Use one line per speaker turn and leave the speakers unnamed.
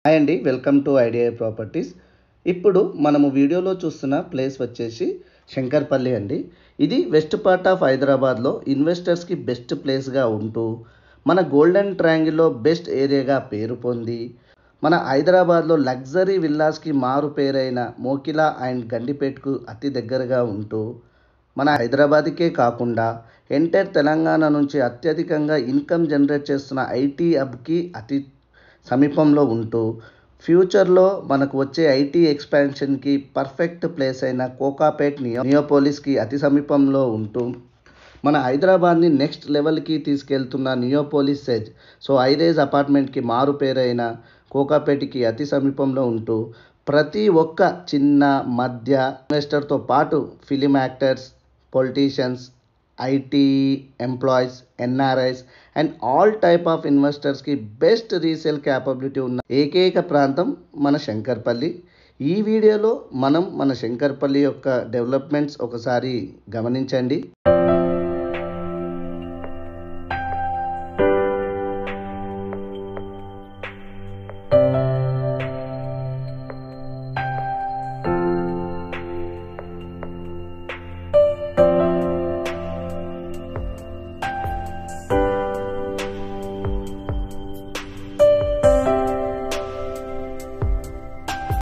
Hi అండి, welcome to idea properties. ఇప్పుడు మనము వీడియోలో చూస్తున్న ప్లేస్ వచ్చేసి శంకర్పల్లి అండి. ఇది వెస్ట్ పార్ట్ ఆఫ్ హైదరాబాద్లో ఇన్వెస్టర్స్కి బెస్ట్ ప్లేస్గా ఉంటూ మన గోల్డెన్ ట్రయాంగిల్లో బెస్ట్ ఏరియాగా పేరు పొంది మన హైదరాబాద్లో లగ్జరీ విల్లాస్కి మారు పేరైన మోకిలా అండ్ గండిపేట్కు అతి దగ్గరగా ఉంటూ మన హైదరాబాద్కే కాకుండా ఎంటైర్ తెలంగాణ నుంచి అత్యధికంగా ఇన్కమ్ జనరేట్ చేస్తున్న ఐటీ హబ్కి అతి సమీపంలో ఉంటూ ఫ్యూచర్లో మనకు వచ్చే ఐటీ ఎక్స్పాన్షన్కి పర్ఫెక్ట్ ప్లేస్ అయిన కోకాపేట్ నియోపోలిస్కి అతి సమీపంలో ఉంటూ మన హైదరాబాద్ని నెక్స్ట్ లెవెల్కి తీసుకెళ్తున్న నియోపోలిస్ సెజ్ హైరేజ్ అపార్ట్మెంట్కి మారు పేరైన కోకాపేట్కి అతి సమీపంలో ఉంటూ ప్రతి ఒక్క చిన్న మధ్య ఇన్వెస్టర్తో పాటు film actors, politicians, IT employees, NRIs and all type of ఇన్వెస్టర్స్కి బెస్ట్ రీసేల్ క్యాపబిలిటీ ఉన్న ఏకైక ప్రాంతం మన శంకర్పల్లి. ఈ వీడియోలో మనం మన శంకర్పల్లి యొక్క డెవలప్మెంట్స్ ఒకసారి గమనించండి.